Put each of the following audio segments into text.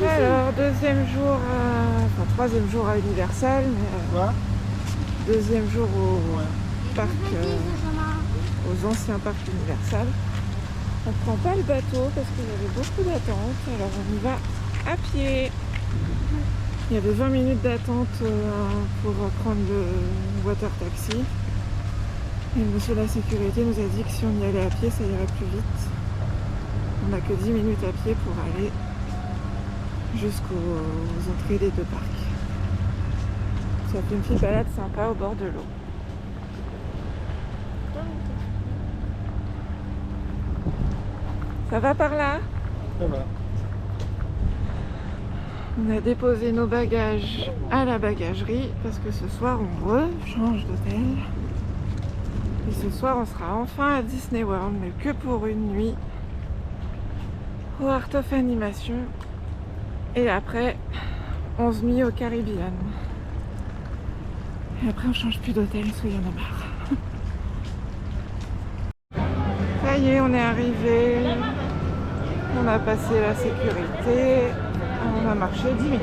Alors, deuxième jour, enfin troisième jour à Universal, mais deuxième jour au parc, aux anciens parcs Universal. On prend pas le bateau parce qu'il y avait beaucoup d'attente, alors on y va à pied. Il y avait 20 minutes d'attente pour prendre le water taxi. Et le monsieur de la sécurité nous a dit que si on y allait à pied, ça irait plus vite. On n'a que 10 minutes à pied pour aller jusqu'aux entrées des deux parcs. Ça fait une petite balade sympa au bord de l'eau. Ça va par là? Ça va. On a déposé nos bagages à la bagagerie parce que ce soir on rechange d'hôtel. Et ce soir on sera enfin à Disney World, mais que pour une nuit au Art of Animation. Et après 11 nuits au Caribbean. Et après on change plus d'hôtel parce qu'il y en a marre. Ça y est, on est arrivé. On a passé la sécurité. On a marché 10 minutes.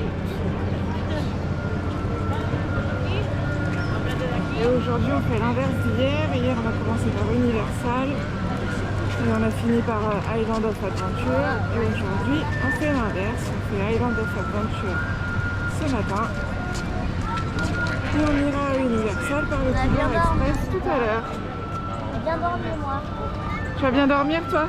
Et aujourd'hui on fait l'inverse d'hier. Hier on a commencé par Universal. Et on a fini par Island of Adventure. Et aujourd'hui on fait l'inverse. On fait Island of Adventure ce matin. Et on ira à Universal par le Couloir Express tout à l'heure. J'ai bien dormi moi. Tu vas bien dormir toi?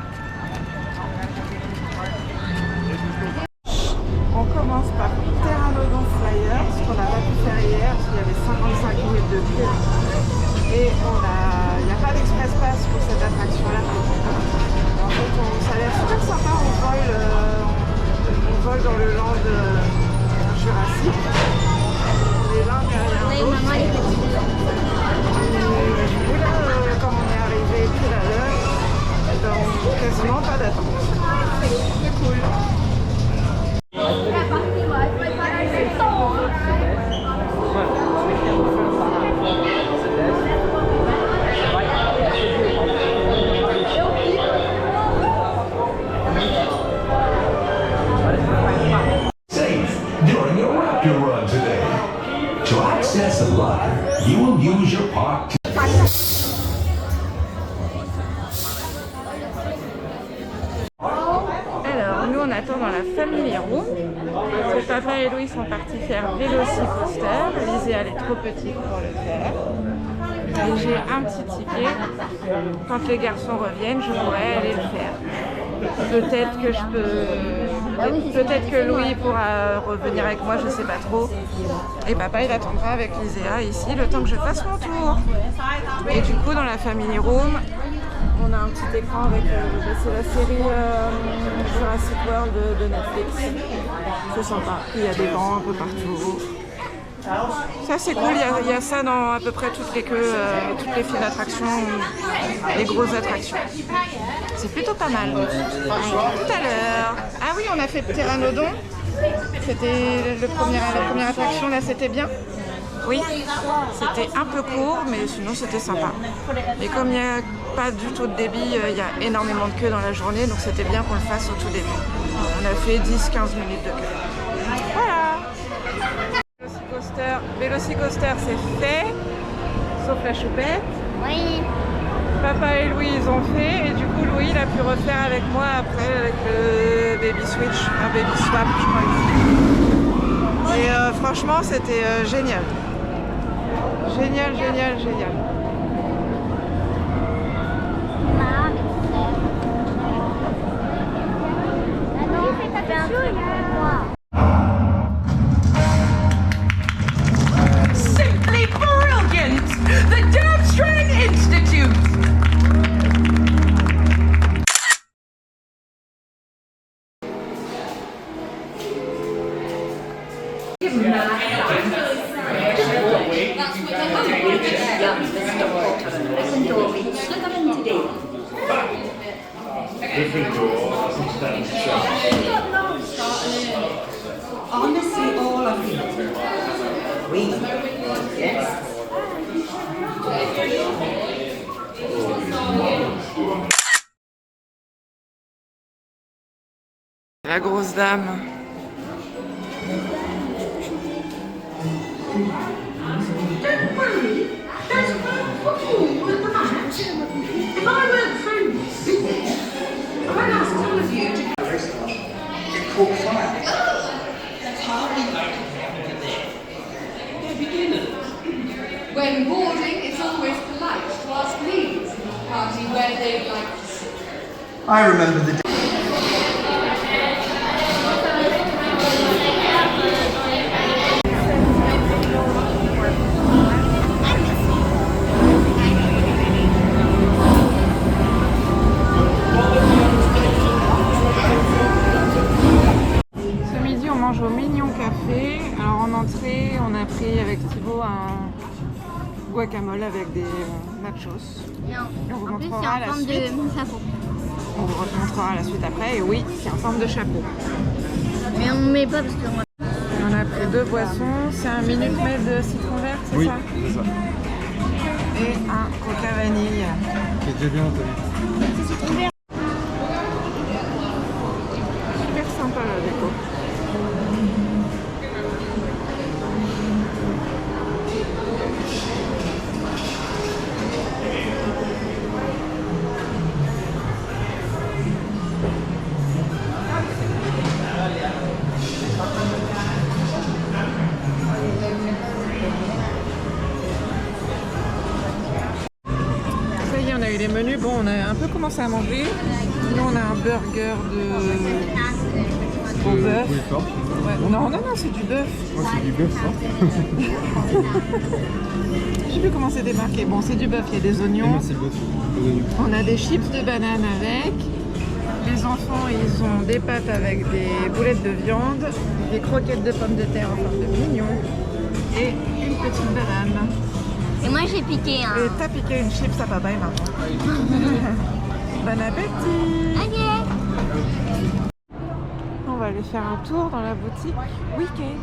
On commence par Pteranodon Flyer, ce qu'on n'a pas pu faire hier, parce qu'il y avait 55 minutes de queue. Et il n'y a pas d'express pass pour cette attraction-là. En fait, ça a l'air super sympa, on vole dans le land Jurassique. On est l'un derrière l'autre. Oui, maman elle est petite. Et du coup là, comme on est arrivé tout à l'heure, on n'a quasiment pas d'attente. C'est cool. During your Raptor run today. To access a locker, you will use your park. Alors, nous on attend dans la family room. Parce que papa et Louis sont partis faire Vélocicoaster. Lisée, elle est trop petite pour le faire. Et j'ai un petit ticket. Quand les garçons reviennent, je pourrai aller le faire. Peut-être que je peux. Peut-être que Louis pourra revenir avec moi, je sais pas trop. Et papa il attendra avec Liséa ici le temps que je fasse mon tour. Et du coup dans la family room, on a un petit écran avec c'est la série Jurassic World de Netflix. C'est sympa, il y a des bancs un peu partout. Ça c'est cool, il y a ça dans à peu près toutes les files d'attractions, les grosses attractions. C'est plutôt pas mal. Tout à l'heure. Ah oui, on a fait Pteranodon. C'était la première attraction, là c'était bien. Oui, c'était un peu court, mais sinon c'était sympa. Et comme il n'y a pas du tout de débit, il y a énormément de queue dans la journée, donc c'était bien qu'on le fasse au tout début. On a fait 10-15 minutes de queue. Voilà. Vélocicoaster c'est fait, sauf la choupette. Oui. Papa et Louis ils ont fait, et du coup Louis il a pu refaire avec moi après avec le baby switch, un baby swap je crois. Et franchement c'était génial. Génial. Maman, non, fais attention, il y a moi. Simply brilliant! The Dance Train Institute! Honestly, all of you. We. Yes. La grosse dame. Don't worry. There's one fool at the moment. If I weren't phone this, I'd ask all of you to. It caught fire. That's hardly likely to happen today. They're beginners. When boarding, it's always polite to ask leads in the party where they'd like to sit. I remember the day. Ce midi, on mange au Mignon Café. Alors en entrée, on a pris avec Thibaut un guacamole avec des nachos. Et on vous En plus, c'est montrera en la forme suite. de chapeau. On vous montrera la suite après. Et oui, c'est en forme de chapeau. Mais on ne met pas parce que moi. On a pris 2 boissons. C'est un Minute Maid de citron vert, c'est Oui, ça? c'est ça. Et un coca vanille. C'est déjà bien entendu. Super sympa la déco. Ça y est, on a eu les menus. Bon, on a un peu commencé à manger. Nous, on a un burger au bœuf. Vous voulez pas? Ouais. Non, c'est du bœuf. Moi, c'est du bœuf, ça. Je sais plus comment c'est démarqué. Bon, c'est du bœuf, il y a des Et oignons. moi, c'est le bœuf. Les oignons. On a des chips de banane avec. Les enfants, ils ont des pâtes avec des boulettes de viande, des croquettes de pommes de terre en forme de mignon et une petite banane. Et moi, j'ai piqué un. Et t'as piqué une chips à papa et maman. Bon appétit! Ok. On va aller faire un tour dans la boutique Weekend.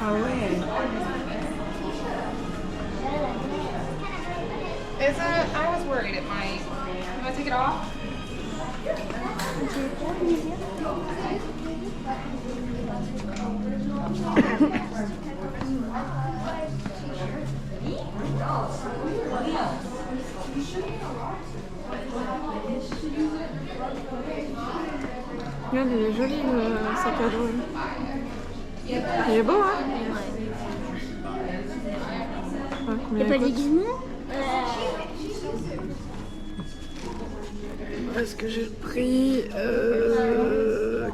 Ah ouais. I was worried it might. You want to take it off? Regarde, il est joli le sac à dos. Il est beau, hein? Ouais, combien Y'a pas il de coûte? déguisement Est-ce que j'ai le prix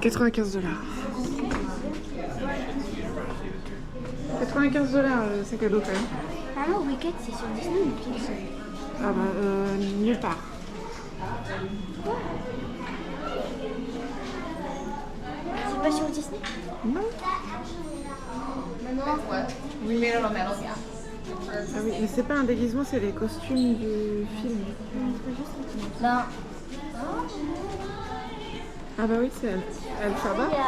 95 $. 95 $ le sac à dos quand même. Ah non, Wicked, c'est sur Disney ou Pixar? Ah bah nulle part. C'est pas sur Disney? Non. We made it on metal, yeah. Ah oui, mais c'est pas un déguisement, c'est les costumes du film. Non. Ah bah oui, c'est Elphaba. Il y a...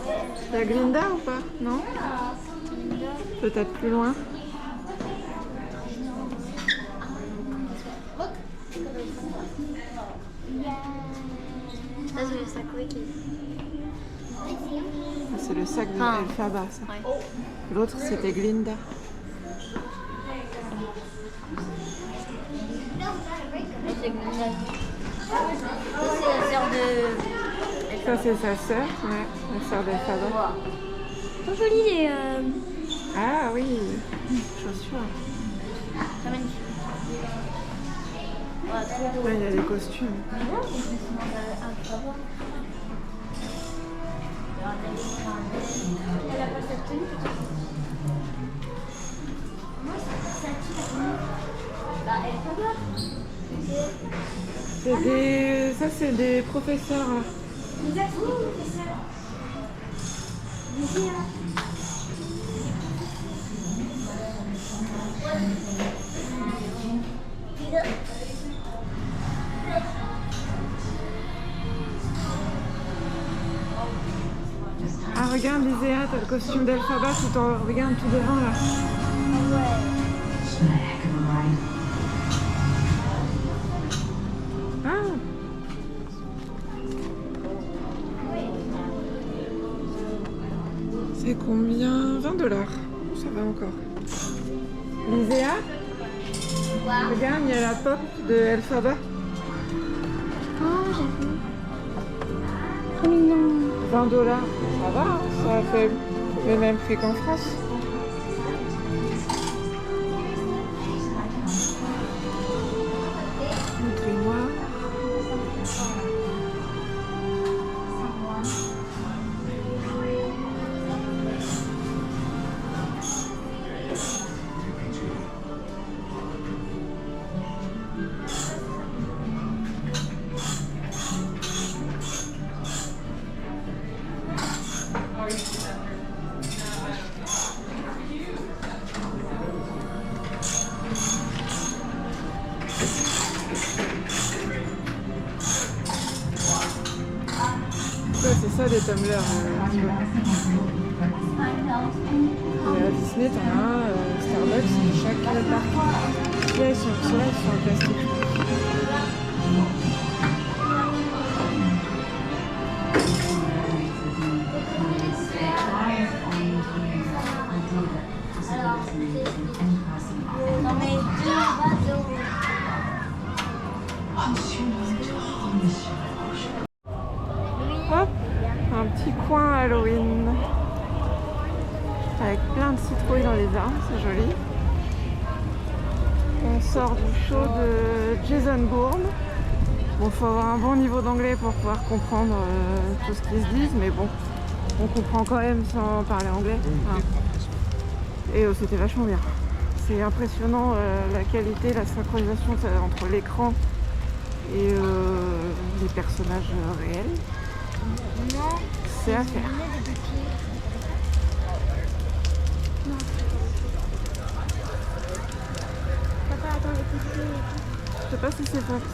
Ouais. Il y a Glinda ou pas? Non? Peut-être plus loin. Ça, c'est le sac Wicked. Ah, c'est le sac de Ah. Elphaba, ça. Ouais. L'autre, c'était Glinda. C'est Glinda. Ça, c'est la sœur de... Ça, c'est sa sœur, ouais, la sœur d'Elphaba. Trop joli les... Ah oui, chaussures. Très magnifique. Ouais, trop beau. Là, il y a les costumes. Elle a pas cette tenue. Moi, ça tire la tenue. Bah, elle peut pas. Ça, c'est des professeurs. Vous êtes où, professeur? Ici, là. Ah, regarde, Liséa, t'as le costume d'Elphaba tout en... Regarde tout devant, là. Ah! C'est combien? 20 $. Ça va encore. Liséa? Regarde, il y a la pop de Elphaba. Oh, j'avoue. Trop mignon. 20 $. Ça va, hein, ça fait le même prix qu'en France. Montrez-moi. C'est ça des tumblers. Et à Disney, t'en as un, Starbucks, de chaque parc. Là, ils sont en plastique. Non, mais 2 bateaux. Hop, un petit coin Halloween avec plein de citrouilles dans les arbres, c'est joli. On sort du show de Jason Bourne. Bon, faut avoir un bon niveau d'anglais pour pouvoir comprendre tout ce qu'ils se disent, mais bon, on comprend quand même sans parler anglais. Hein. Et c'était vachement bien. C'est impressionnant la qualité, la synchronisation entre l'écran et les personnages réels. Non. C'est à faire. Papa, attends, les petits. Je sais pas si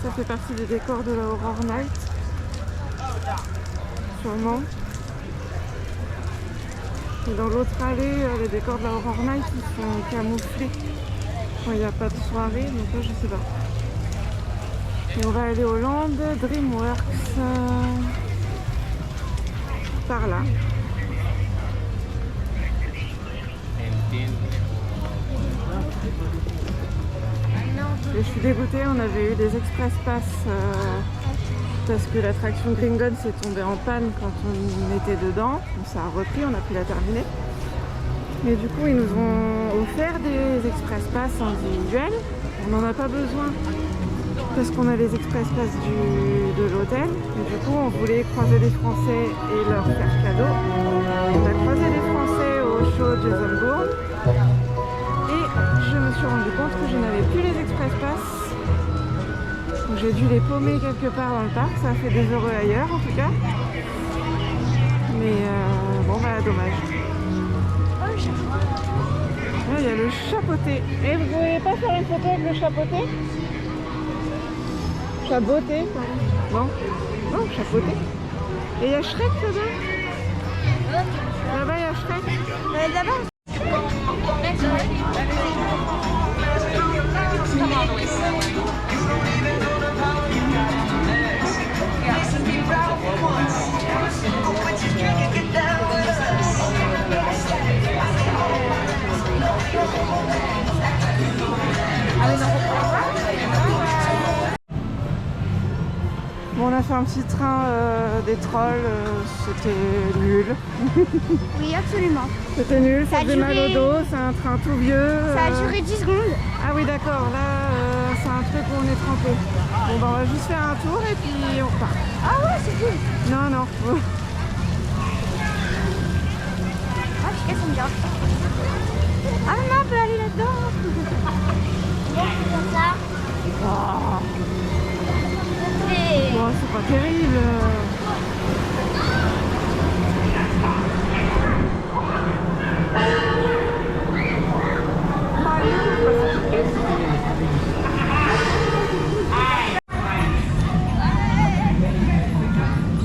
ça fait partie des décors de la Horror Night. Sûrement. Et dans l'autre allée, les décors de la Horror Night ils sont camouflés quand il n'y a pas de soirée, donc là je sais pas. Et on va aller au Land DreamWorks par là. Et je suis dégoûtée, on avait eu des express pass parce que l'attraction Gringotts s'est tombée en panne quand on était dedans. Donc ça a repris, on a pu la terminer. Mais du coup, ils nous ont offert des express pass individuels. On n'en a pas besoin parce qu'on a les express pass de l'hôtel. Et du coup, on voulait croiser des Français et leur faire cadeau. On a croisé des Français au show Jason Bourne. Et je me suis rendu compte que je n'avais plus les express pass. Donc j'ai dû les paumer quelque part dans le parc. Ça a fait des heureux ailleurs en tout cas. Mais bon bah dommage. Là il y a le chapeauté. Et vous pouvez pas faire une photo avec le chapeauté? Chapeauté, pardon. Non? Non, chapeauté. Et il y a Shrek là-bas? Là-bas il y a Shrek. Là-bas. Bon, on a fait un petit train des trolls, c'était nul. Oui, absolument. C'était nul, ça Ça a faisait mal au duré- dos, c'est un train tout vieux. Ça a duré 10 secondes. Ah oui d'accord, là c'est un truc où on est trempé. Bon bah on va juste faire un tour et puis on repart. Ah ouais, c'est cool. Non, non. Ah, je casse une gorge. Ah, maman, on peut aller là-dedans. Bon, c'est comme ça. Et... Bon, c'est pas terrible.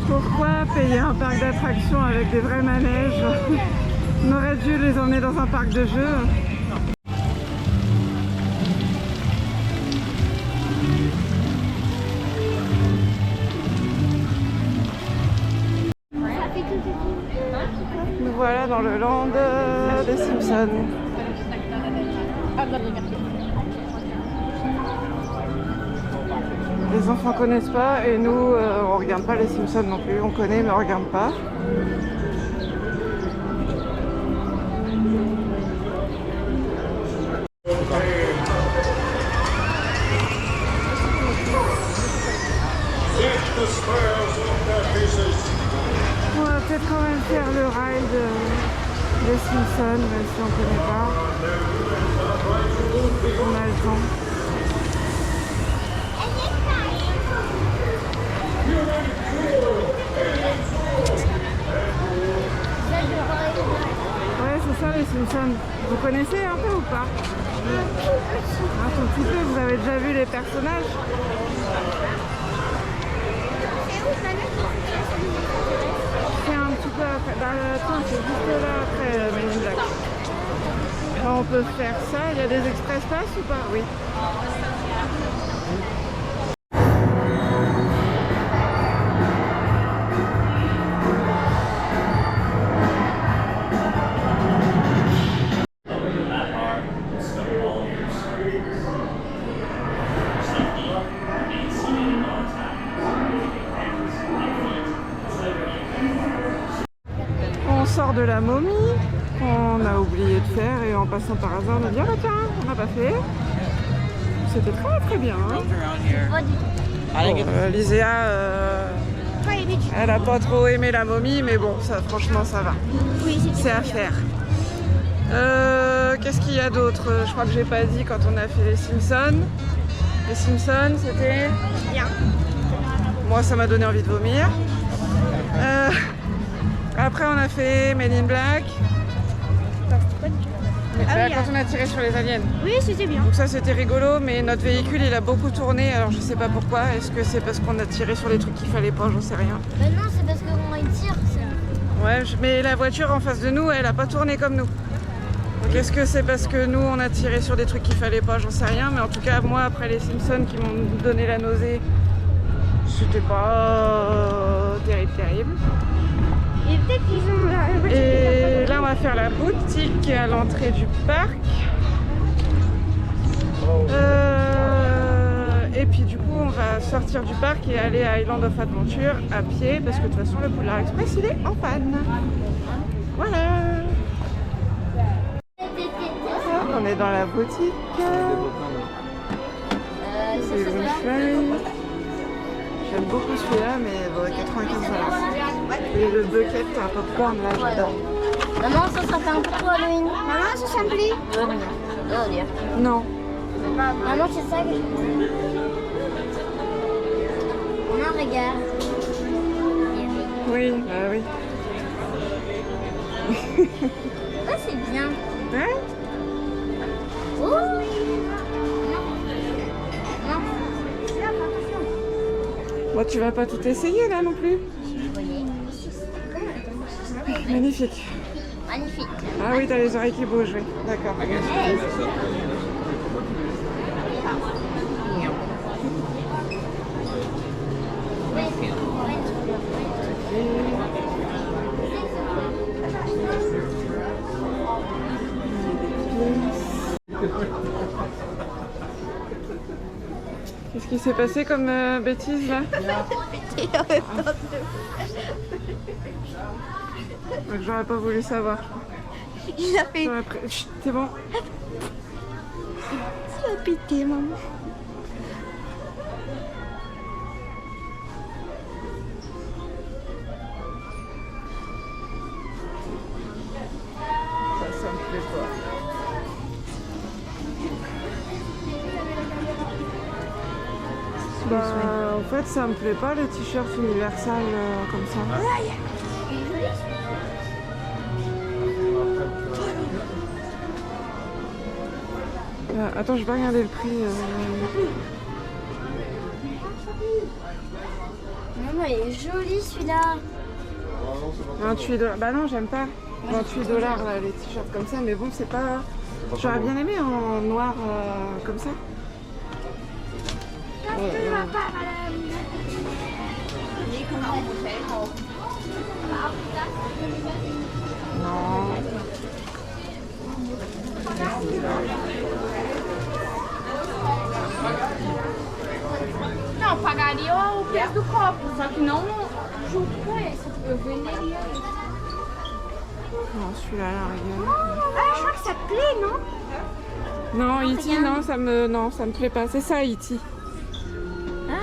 Pourquoi payer un parc d'attractions avec des vrais manèges? On aurait dû les emmener dans un parc de jeux. Nous voilà dans le land des Simpsons. Les enfants connaissent pas et nous on regarde pas les Simpsons non plus. On connaît mais on regarde pas. On va peut-être quand même faire le ride des Simpsons, même si on connaît pas. On a le temps. Ouais, c'est ça les Simpsons. Vous connaissez un peu ou pas? Un tout petit peu, vous avez déjà vu les personnages? C'est un petit peu après, dans le train, c'est juste là après Men in Black. On peut faire ça, il y a des express pass ou pas? Oui. On sort de la momie, on a oublié de faire et en passant par hasard on a dit ah bah tiens, on n'a pas fait. C'était très très bien. Hein. Pas du tout. Bon, Lyséa, elle a pas trop aimé la momie, mais bon, ça franchement ça va. Oui, C'est à faire. Qu'est-ce qu'il y a d'autre? Je crois que j'ai pas dit quand on a fait les Simpsons. Les Simpsons, c'était bien. moi ça m'a donné envie de vomir. Après on a fait Men in Black. Quand on a tiré sur les aliens. Oui, c'était bien. Donc ça c'était rigolo, mais notre véhicule il a beaucoup tourné, alors je sais pas pourquoi. Est-ce que c'est parce qu'on a tiré sur les trucs qu'il fallait pas? J'en sais rien. Ben non, c'est parce que quand il tire, c'est... Ouais, mais la voiture en face de nous, elle a pas tourné comme nous. Donc est-ce que c'est parce que nous on a tiré sur des trucs qu'il fallait pas? J'en sais rien, mais en tout cas moi après les Simpsons qui m'ont donné la nausée, c'était pas terrible. Et peut-être qu'ils ont... Et là on va faire la boutique à l'entrée du parc. Et puis du coup on va sortir du parc et aller à Island of Adventure à pied parce que de toute façon le Polar Express il est en panne. Voilà. On est dans la boutique. C'est une chérie. J'aime beaucoup celui-là mais bon, 95 $. Et le bucket à popcorn là j'adore. Maman, ça fait un peu trop Halloween. Maman, ça s'appelait Non. Maman, c'est ça que je veux. Maman, regarde. Oui, bah oui. Oh, c'est bien. Ouais. Oh oui. Non. Là, attention. Bon, tu vas pas tout essayer là non plus. Vous voyez. Magnifique. Magnifique. Ah oui, t'as les oreilles qui bougent, oui. D'accord. Hey. Qu'est-ce qui s'est passé comme bêtise là? J'aurais pas voulu savoir. Il a fait... Chut, c'est bon. Il a pété, maman. En fait, ça me plaît pas les t-shirts Universal comme ça. Attends, je vais pas regarder le prix. Maman, il est joli celui-là. 28 $. Bah non, j'aime pas. 28 $ là, les t-shirts comme ça, mais bon, c'est pas. J'aurais bien aimé en noir comme ça. Non. Não, pagaria o preço do copo, só que não junto com esse. Eu venderia esse. Non, celui-là, la rigueur. Ah, je crois que ça te plaît, non? Non, E.T., non, ça me plaît pas. C'est ça, E.T.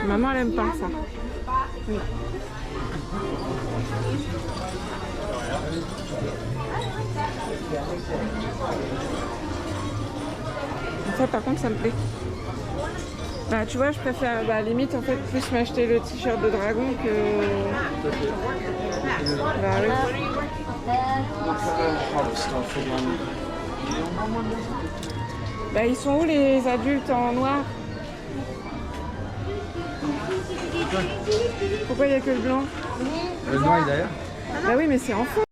Maman, elle aime pas ça. Oui. Ça, par contre, ça me plaît. Bah, tu vois, je préfère, limite, en fait, plus m'acheter le t-shirt de dragon que... Bah, oui. Bah, ils sont où les adultes en noir? Pourquoi il n'y a que le blanc? Le noir est derrière. Bah oui, mais c'est en fond.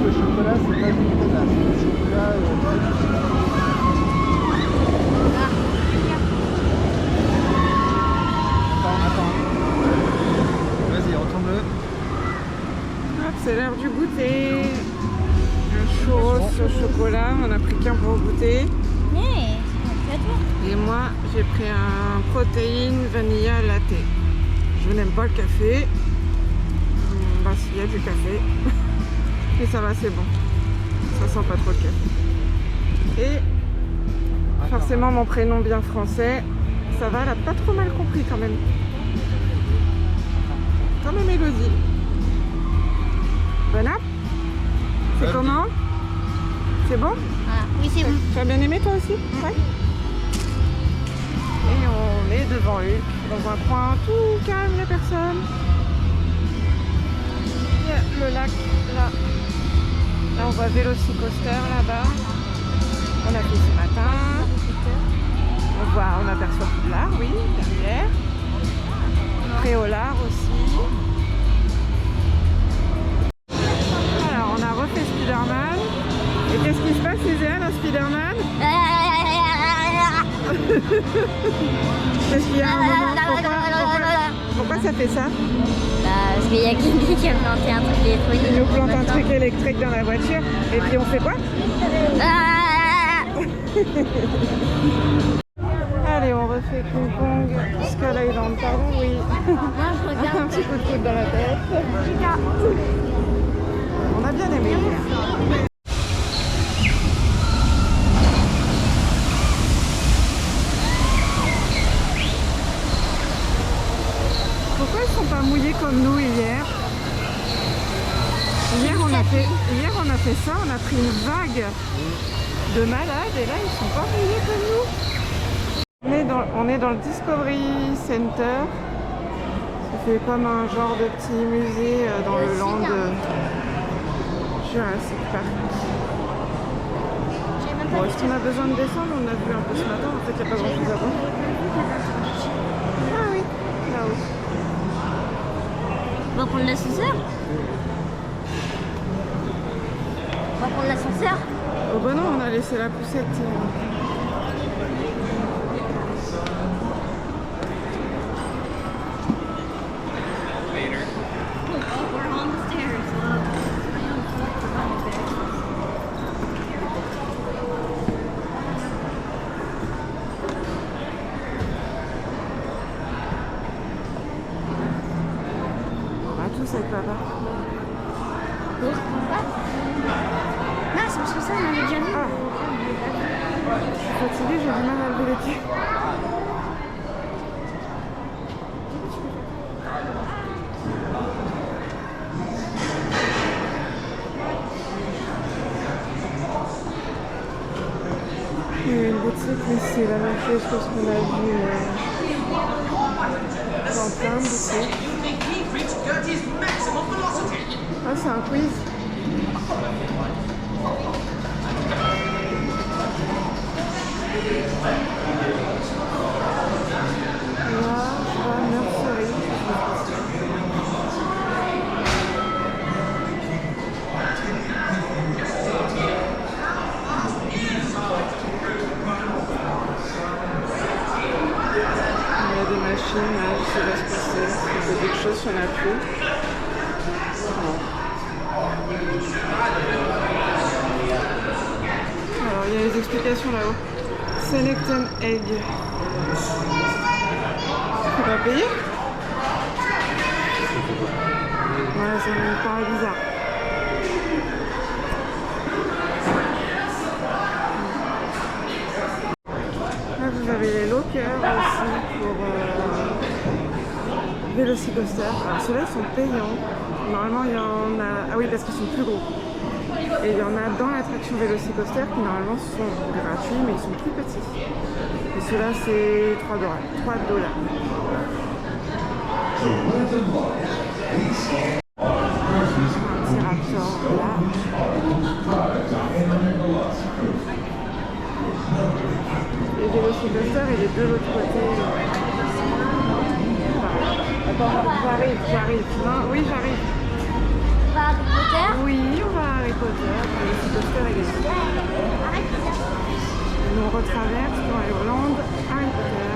Le chocolat, c'est pas du chocolat, c'est du chocolat. Attends. Vas-y, retourne-le. Hop, c'est l'heure du goûter. Un churros au chocolat, on a pris qu'un pour goûter. Et moi, j'ai pris un protéine vanilla latte. Je n'aime pas le café. Bah, s'il y a du café. Mais ça va, c'est bon. Ça sent pas trop le café. Et forcément, mon prénom bien français. Ça va, elle a pas trop mal compris quand même. Comme Mélodie. Bon app. C'est comment? C'est bon? Oui, c'est bon. Tu as bien aimé toi aussi? Ouais. Et on est devant Hulk, dans un coin tout calme, il n'y a personne. Il y a le lac là. Là on voit Vélocicoaster là-bas. On a fait ce matin. On aperçoit Poudlard, oui, derrière. Préolard aussi. Alors on a refait Spider-Man. Et qu'est-ce qui se passe, Cézanne, à Spider-Man? Qu'est-ce qu'il y a un moment? Pourquoi ça fait ça? Parce qu'il y a quelqu'un qui a planté un truc électrique. Il nous plante un truc électrique dans la voiture. Et puis on fait quoi? Allez, on refait King Kong, Skull Island, pardon, oui. Un petit coup de coude dans la tête. On a bien aimé. Pourquoi ils sont pas mouillés comme nous hier? Hier on a fait ça, on a pris une vague de malades et là ils sont pas mouillés comme nous. On est dans le Discovery Center. Ça fait comme un genre de petit musée dans le land Jurassic Park. Bon, est-ce qu'on a besoin de descendre? On a vu un peu ce matin, en fait il n'y a pas grand chose à voir. Ah oui, là-haut. On va prendre l'ascenseur? On va prendre l'ascenseur? Oh bah non, on a laissé la poussette. Tous avec papa. Non, c'est parce que ça, on avait déjà vu. Ah. Je suis fatiguée, j'ai du mal à lever les pieds. Il y a une des choses qu'on a vues dans plein de boutiques. Ah, c'est un quiz. Là, je vois nurserie. Des machines, là, je sais pas ce que c'est. C'est quelque chose qu'on n'a plus. Non. Alors, il y a les explications là-haut. Select an egg. Tu vas payer? Ouais, ça me paraît bizarre. Là, vous avez les lockers aussi pour Velocicoaster. Alors ceux-là ils sont payants. Normalement il y en a... Ah oui, parce qu'ils sont plus gros. Et il y en a dans l'attraction Velocicoaster qui normalement sont gratuits mais ils sont plus petits. Et ceux-là c'est $3. $3. Un petit Raptor là. Et Velocicoaster il est de l'autre côté. Attends, j'arrive. Non, oui, j'arrive. On va à Harry Potter. Oui, on va à Harry Potter. Velocicoaster il est ici. Et on retraverse pour aller au land Harry Potter.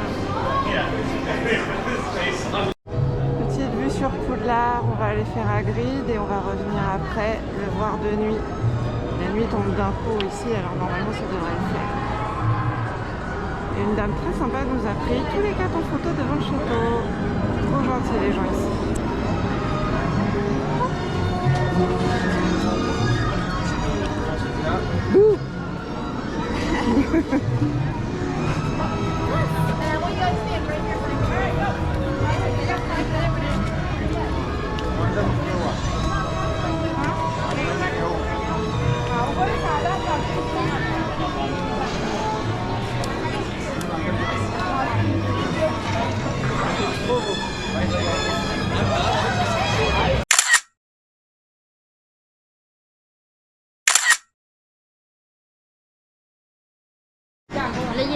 Petite vue sur Poudlard, on va aller faire Hagrid et on va revenir après le voir de nuit. La nuit tombe d'un coup ici, alors normalement ça devrait le faire. Et une dame très sympa nous a pris tous les 4 en photo devant le château. Trop gentils les gens ici. Bouh.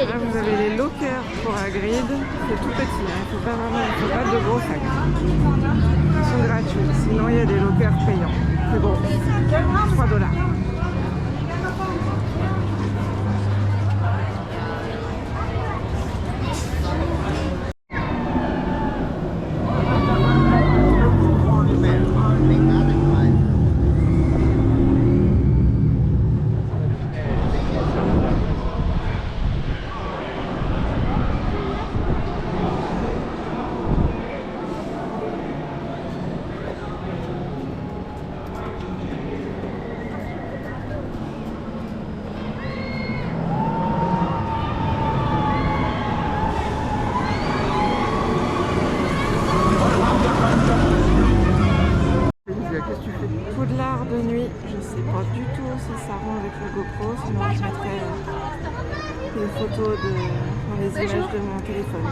Là, vous avez les lockers pour Hagrid, c'est tout petit, il ne faut pas de gros sacs. Ils sont gratuits, sinon il y a des lockers payants. C'est bon, $3. Poudlard de nuit, je sais pas du tout si ça rend avec la GoPro, sinon je mettrai les photos les images de mon téléphone.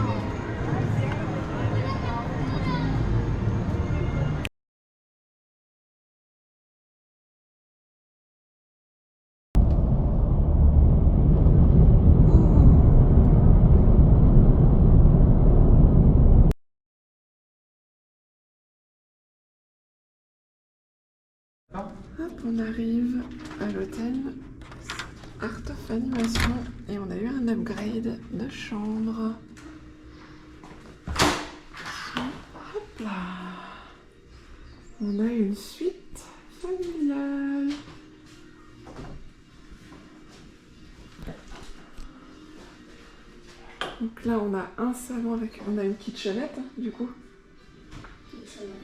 Hop, on arrive à l'hôtel Art of Animation et on a eu un upgrade de chambre. Hop là. On a une suite familiale. Donc là on a un salon avec... On a une kitchenette hein, du coup.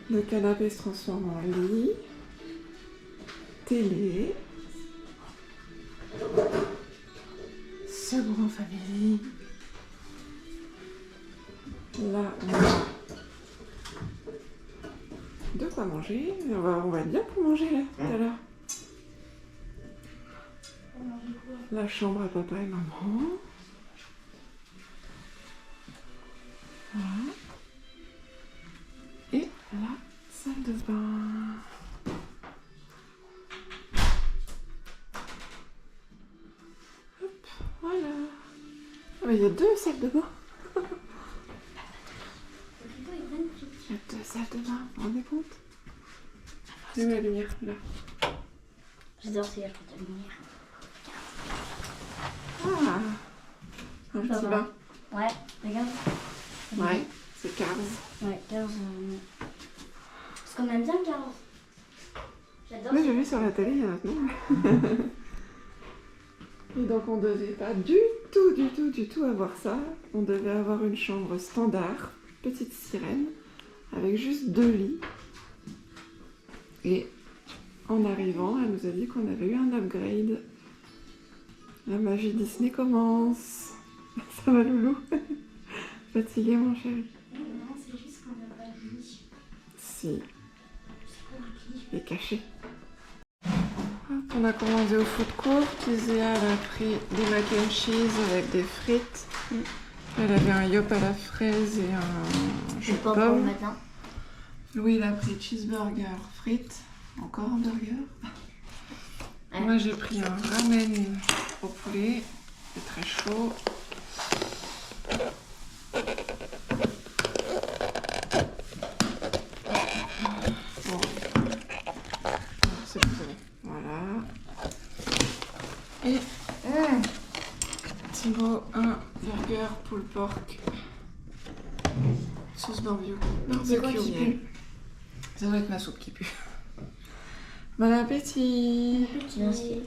Le canapé se transforme en lit. Télé, second famille. Là, on a de quoi manger. On va être bien pour manger là, tout à l'heure. La chambre à papa et maman. Voilà. Et la salle de bain. Hop, voilà. Ah, mais il y a 2 salles de bain. Il y a 2 salles de bain, vous vous rendez compte? J'ai ma lumière là. J'adore ces gâteaux de lumière. Ah, un petit bain. Ouais, regarde. Ouais, c'est 15. Ouais, 15. Parce qu'on aime bien 15. J'adore. Oui, j'ai vu sur la télé il y a maintenant. Et donc on devait pas du tout avoir ça. On devait avoir une chambre standard, petite sirène, avec juste 2 lits. Et en arrivant, elle nous a dit qu'on avait eu un upgrade. La magie Disney commence. Ça va, loulou? Fatigué, mon chéri? Non, c'est juste qu'on n'a pas de lit. Si. Il est caché. Hop, on a commandé au food court. Kizia elle a pris des mac and cheese avec des frites. Elle avait un yop à la fraise et un jus de Pas pour le pomme. matin. Louis il a pris cheeseburger frites. Encore un burger. Ouais. Moi j'ai pris un ramen au poulet. C'est très chaud. Bon. C'est bon. Voilà. Et Thibaut, un burger pulled pork. Sauce barbecue. C'est quoi qui Barbecue pue? miel. Ça doit être ma soupe qui pue. Bon appétit! Merci.